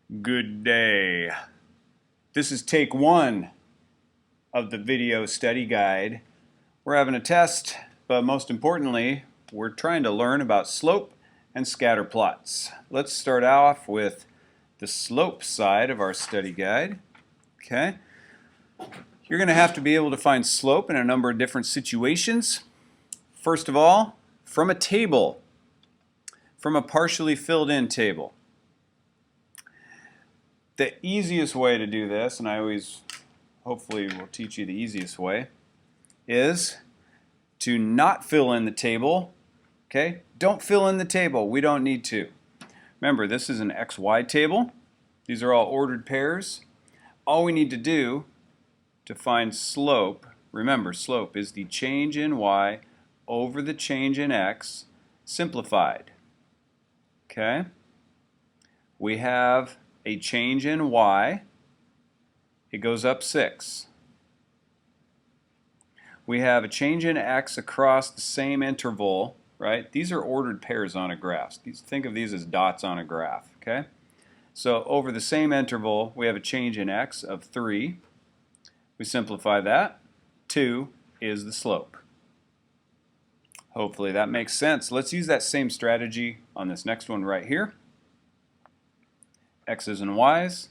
Good day. This is take one of the video study guide. We're having a test, but most importantly, we're trying to learn about slope and scatter plots. Let's start off with the slope side of our study guide. Okay. You're going to have to be able to find slope in a number of different situations. First of all, from a table, from a partially filled in table. The easiest way to do this, and I always hopefully will teach you the easiest way, is to not fill in the table. Okay? Don't fill in the table. We don't need to. Remember, this is an XY table. These are all ordered pairs. All we need to do to find slope, remember, slope is the change in Y over the change in X simplified. Okay? We have a change in Y, it goes up 6. We have a change in X across the same interval, right? These are ordered pairs on a graph. Think of these as dots on a graph, okay? So over the same interval, we have a change in X of 3. We simplify that. 2 is the slope. Hopefully that makes sense. Let's use that same strategy on this next one right here. X's and Y's.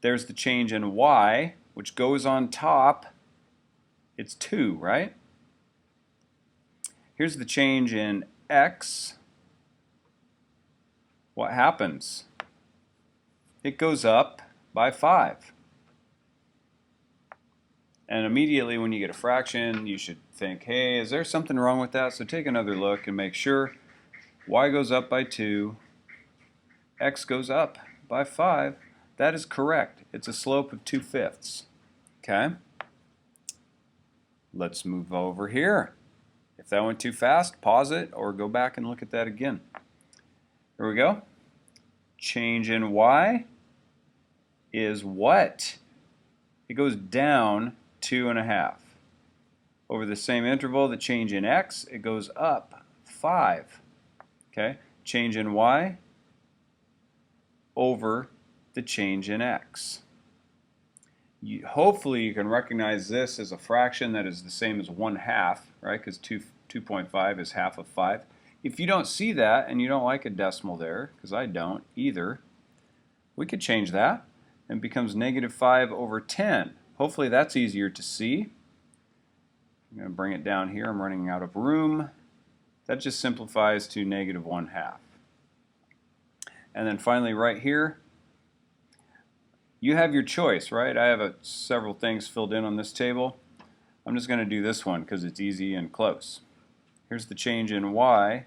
There's the change in Y, which goes on top. It's 2, right? Here's the change in X. What happens? It goes up by 5. And immediately when you get a fraction, you should think, hey, is there something wrong with that? So take another look and make sure Y goes up by 2. X goes up by 5. That is correct. It's a slope of 2/5. Okay? Let's move over here. If that went too fast, pause it or go back and look at that again. Here we go. Change in Y is what? It goes down 2.5. Over the same interval, the change in X, it goes up 5. Okay? Change in Y over the change in X. Hopefully you can recognize this as a fraction that is the same as 1/2, right? Because 2.5 is half of 5. If you don't see that and you don't like a decimal there, because I don't either, we could change that and it becomes -5/10. Hopefully that's easier to see. I'm going to bring it down here. I'm running out of room. That just simplifies to -1/2. And then finally right here, you have your choice, right? I have several things filled in on this table. I'm just going to do this one because it's easy and close. Here's the change in Y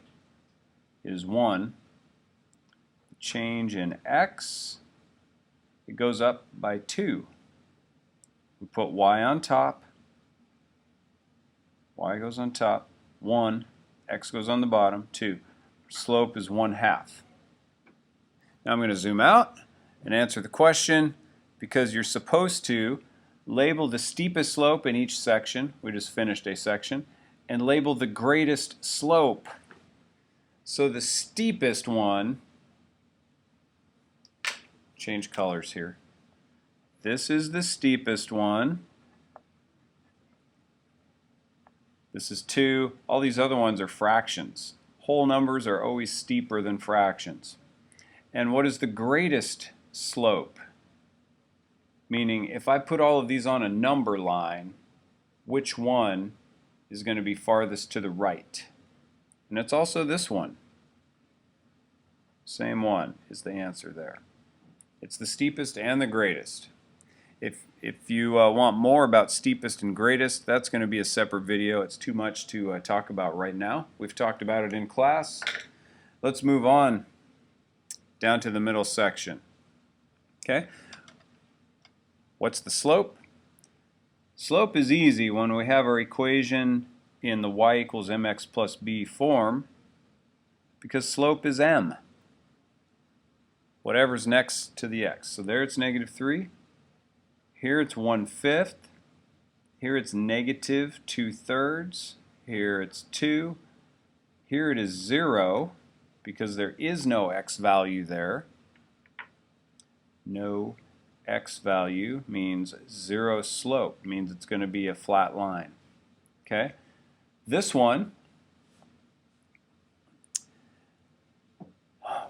is 1. The change in X, it goes up by 2. We put Y on top. Y goes on top, 1. X goes on the bottom, 2. Slope is 1/2. Now I'm going to zoom out and answer the question because you're supposed to label the steepest slope in each section. We just finished a section. And label the greatest slope. So the steepest one, change colors here. This is the steepest one. This is 2. All these other ones are fractions. Whole numbers are always steeper than fractions. And what is the greatest slope? Meaning, if I put all of these on a number line, which one is going to be farthest to the right? And it's also this one. Same one is the answer there. It's the steepest and the greatest. If you want more about steepest and greatest, that's going to be a separate video. It's too much to talk about right now. We've talked about it in class. Let's move on down to the middle section. Okay? What's the slope? Slope is easy when we have our equation in the y equals mx plus b form because slope is m. Whatever's next to the x. So there it's -3. Here it's 1/5. Here it's -2/3. Here it's 2. Here it is 0 because there is no x value there. no x value means zero slope, means it's going to be a flat line. Okay? This one,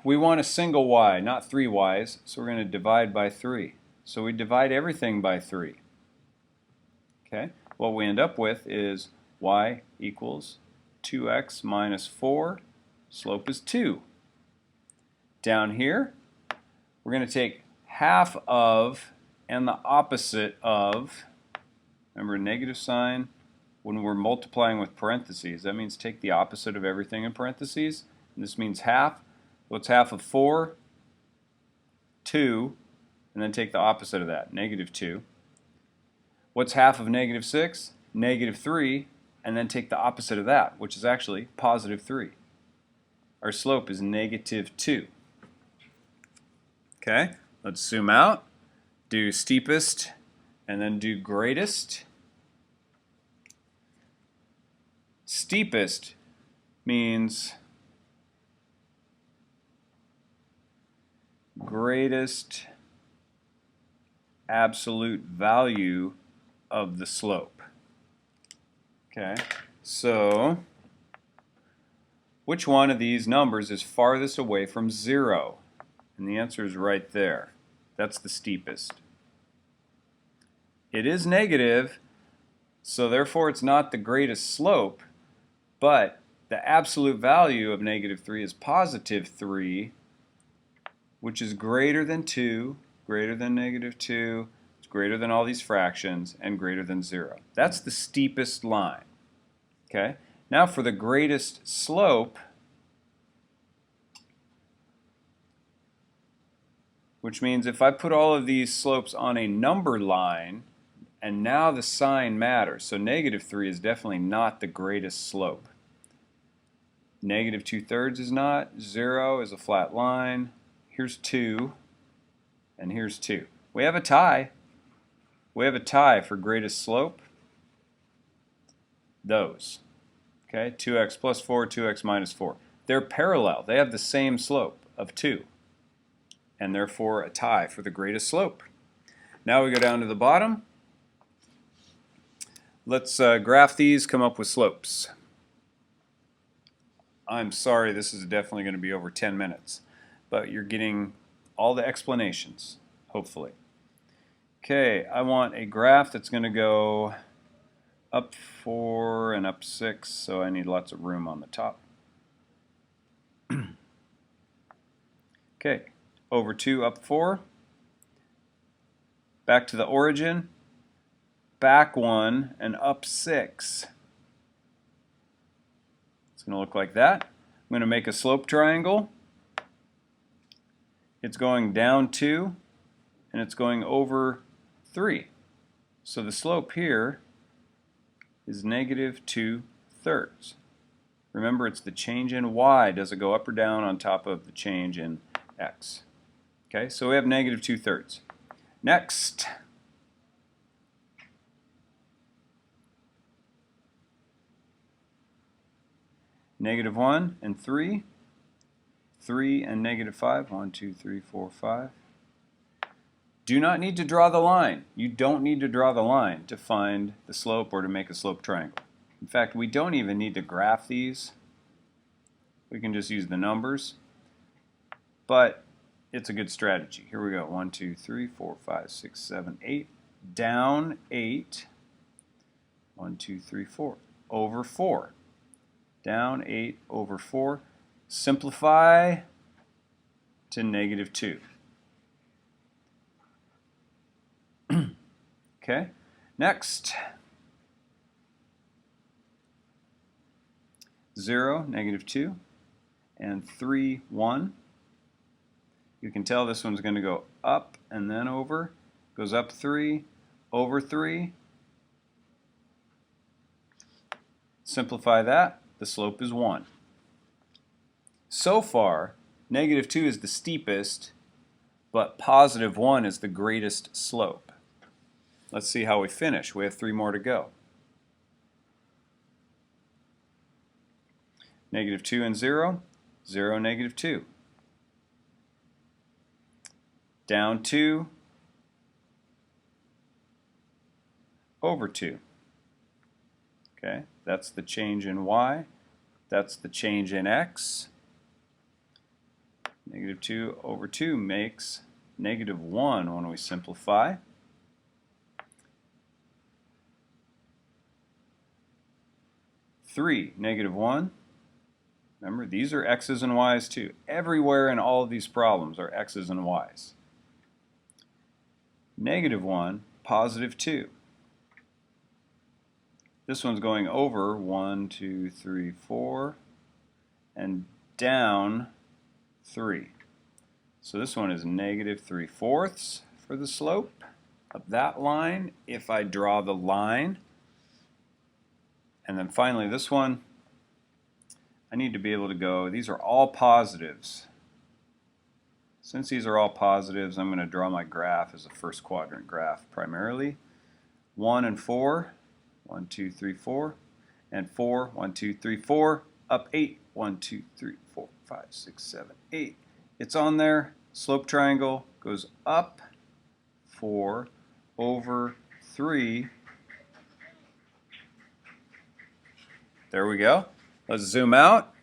we want a single y, not three y's, so we're going to divide by 3. So we divide everything by 3. Okay? What we end up with is y equals 2x minus 4, slope is 2. Down here, we're going to take half of and the opposite of, remember negative sign, when we're multiplying with parentheses, that means take the opposite of everything in parentheses. And this means half. What's half of 4? 2. And then take the opposite of that, negative 2. What's half of negative 6? Negative 3. And then take the opposite of that, which is actually positive 3. Our slope is negative 2. Okay, let's zoom out, do steepest, and then do greatest. Steepest means greatest absolute value of the slope. Okay, so which one of these numbers is farthest away from 0? And the answer is right there. That's the steepest. It is negative, so therefore it's not the greatest slope, but the absolute value of negative 3 is positive 3, which is greater than 2, greater than negative 2, it's greater than all these fractions, and greater than 0. That's the steepest line. Okay? Now for the greatest slope, which means if I put all of these slopes on a number line, and now the sign matters. So negative 3 is definitely not the greatest slope. Negative 2/3 is not. 0 is a flat line. Here's 2, and here's 2. We have a tie. We have a tie for greatest slope. Those. Okay, 2x plus 4, 2x minus 4. They're parallel. They have the same slope of 2. And therefore a tie for the greatest slope. Now we go down to the bottom. Let's graph these, come up with slopes. I'm sorry, this is definitely going to be over 10 minutes, but you're getting all the explanations, hopefully. Okay, I want a graph that's going to go up 4 and up 6, so I need lots of room on the top. Okay. Over 2, up 4, back to the origin, back 1, and up 6. It's going to look like that. I'm going to make a slope triangle. It's going down 2, and it's going over 3. So the slope here is negative 2/3. Remember, it's the change in y. Does it go up or down on top of the change in x? Okay, so we have negative 2/3. Next, negative 1 and 3, 3 and negative 5, 1, 2, 3, 4, 5. Do not need to draw the line. You don't need to draw the line to find the slope or to make a slope triangle. In fact, we don't even need to graph these. We can just use the numbers. But it's a good strategy. Here we go. 1, 2, 3, 4, 5, 6, 7, 8. Down 8. 1, 2, 3, 4. Over 4. Down 8 over 4. Simplify to negative 2. Okay. Next. 0, negative 2. And 3, 1. You can tell this one's going to go up and then over. Goes up 3, over 3. Simplify that. The slope is 1. So far, negative 2 is the steepest, but positive 1 is the greatest slope. Let's see how we finish. We have 3 more to go. Negative 2 and 0. 0, negative 2. down 2, over 2. Okay, that's the change in y. That's the change in x. Negative 2 over 2 makes negative 1 when we simplify. Negative 1. Remember, these are x's and y's too. Everywhere in all of these problems are x's and y's. Negative 1, positive 2. This one's going over 1, 2, 3, 4, and down 3. So this one is negative 3/4 for the slope of that line if I draw the line. And then finally this one, I need to be able to go, these are all positives. Since these are all positives, I'm going to draw my graph as a first quadrant graph primarily. 1 and 4, 1, 2, 3, 4, and 4, 1, 2, 3, 4, up 8, 1, 2, 3, 4, 5, 6, 7, 8. It's on there. Slope triangle goes up 4 over 3. There we go. Let's zoom out.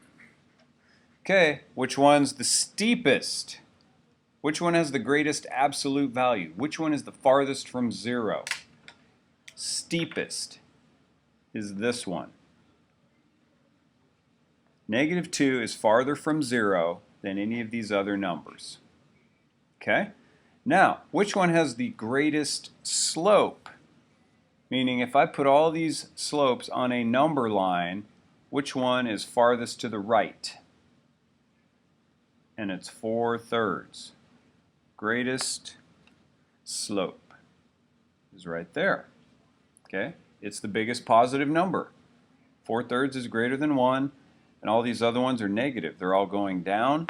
Okay, which one's the steepest? Which one has the greatest absolute value? Which one is the farthest from 0? Steepest is this one. Negative 2 is farther from 0 than any of these other numbers. Okay? Now, which one has the greatest slope? Meaning, if I put all these slopes on a number line, which one is farthest to the right? And it's 4/3. Greatest slope is right there. Okay? It's the biggest positive number. 4/3 is greater than 1, and all these other ones are negative. They're all going down,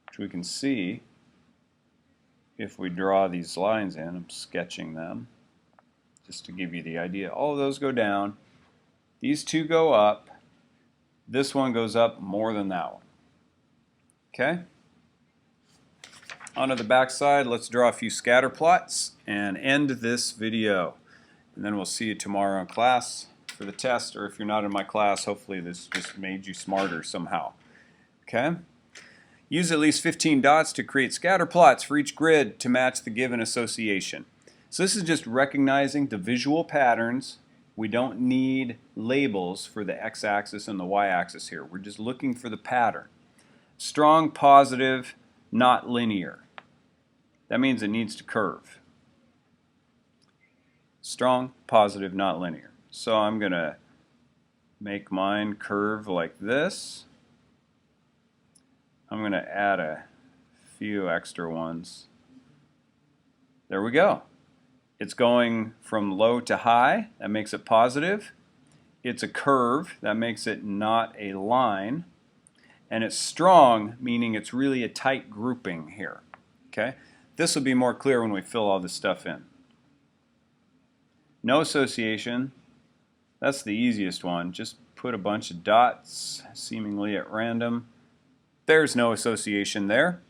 which we can see if we draw these lines in. I'm sketching them just to give you the idea. All of those go down. These two go up. This one goes up more than that one. Okay? Onto the back side, let's draw a few scatter plots and end this video. And then we'll see you tomorrow in class for the test, or if you're not in my class, hopefully this just made you smarter somehow. Okay? Use at least 15 dots to create scatter plots for each grid to match the given association. So this is just recognizing the visual patterns. We don't need labels for the x-axis and the y-axis here. We're just looking for the pattern. Strong, positive, not linear. That means it needs to curve. Strong, positive, not linear. So I'm going to make mine curve like this. I'm going to add a few extra ones. There we go. It's going from low to high. That makes it positive. It's a curve. That makes it not a line. And it's strong, meaning it's really a tight grouping here. Okay? This will be more clear when we fill all this stuff in. No association. That's the easiest one. Just put a bunch of dots seemingly at random. There's no association there.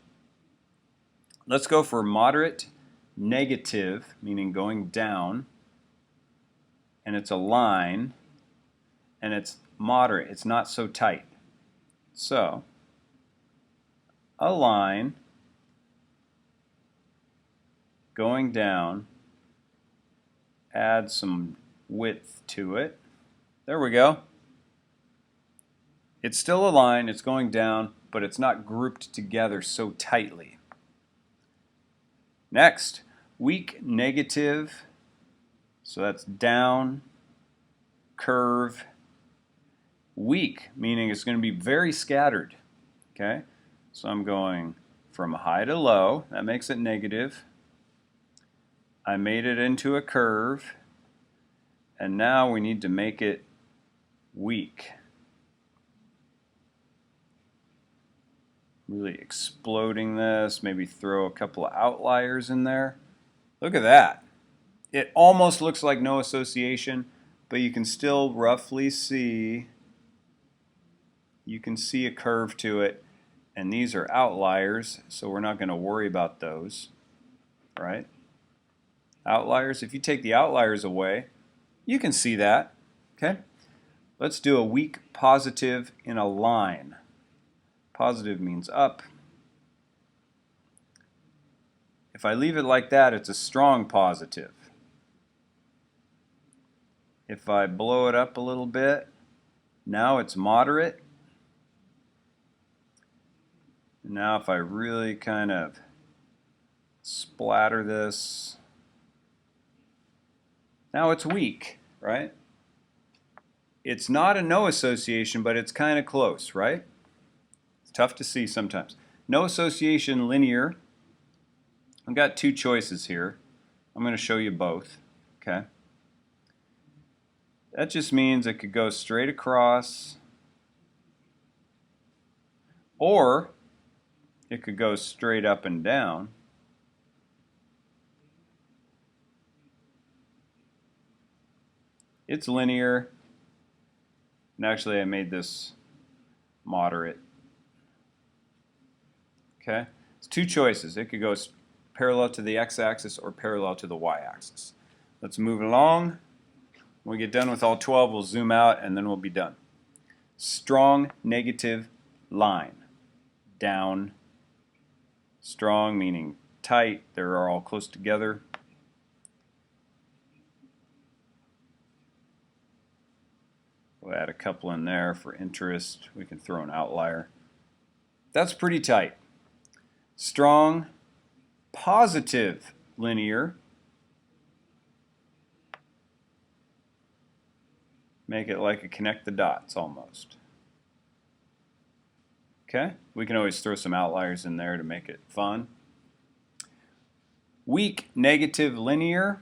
Let's go for moderate negative, meaning going down. And it's a line. And it's moderate. It's not so tight. So, a line going down, add some width to it. There we go. It's still a line, it's going down, but it's not grouped together so tightly. Next, weak negative, so that's down, curve, weak, meaning it's going to be very scattered. Okay, so I'm going from high to low, that makes it negative. I made it into a curve, and now we need to make it weak. Really exploding this, maybe throw a couple of outliers in there. Look at that. It almost looks like no association, but you can still roughly see, you can see a curve to it. and these are outliers, so we're not going to worry about those, right? Outliers, if you take the outliers away, you can see that, okay? Let's do a weak positive in a line. Positive means up. If I leave it like that, it's a strong positive. If I blow it up a little bit, now it's moderate. Now if I really kind of splatter this, now it's weak, right? It's not a no association, but it's kind of close, right? It's tough to see sometimes. No association linear. I've got two choices here. I'm going to show you both, okay? That just means it could go straight across, or it could go straight up and down. It's linear, and actually I made this moderate. Okay, it's two choices. It could go parallel to the x-axis or parallel to the y-axis. Let's move along. When we get done with all 12, we'll zoom out and then we'll be done. Strong negative line. Down. Strong meaning tight. They're all close together. We'll add a couple in there for interest. We can throw an outlier. That's pretty tight. Strong positive linear. Make it like a connect the dots almost. Okay, we can always throw some outliers in there to make it fun. Weak negative linear,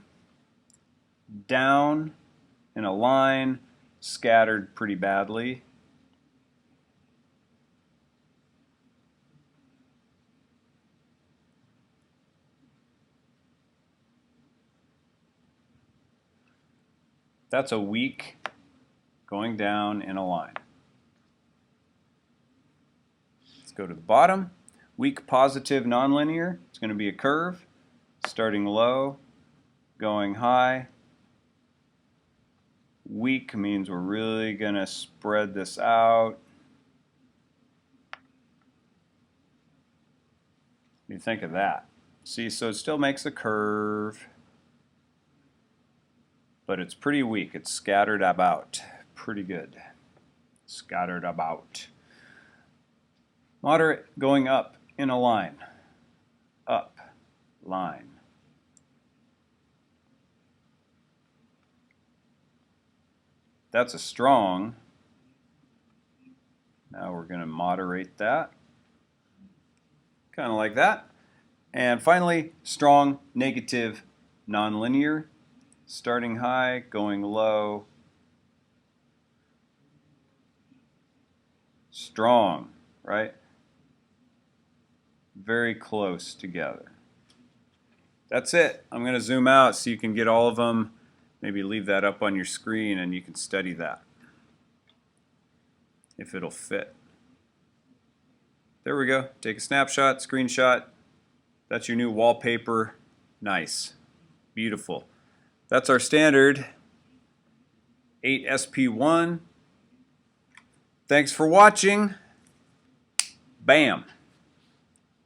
down in a line, scattered pretty badly. That's a weak going down in a line. Let's go to the bottom. Weak positive nonlinear. It's going to be a curve, starting low, going high. Weak means we're really going to spread this out. What do you think of that? See, so it still makes a curve, but it's pretty weak. It's scattered about. Pretty good. Scattered about. Moderate going up in a line. Up, line. That's a strong. Now we're going to moderate that. Kind of like that. And finally, strong, negative, nonlinear. Starting high, going low. Strong, right? Very close together. That's it. I'm going to zoom out so you can get all of them. Maybe leave that up on your screen and you can study that if it'll fit. There we go. Take a snapshot, screenshot. That's your new wallpaper. Nice. Beautiful. That's our standard 8SP1. Thanks for watching. Bam.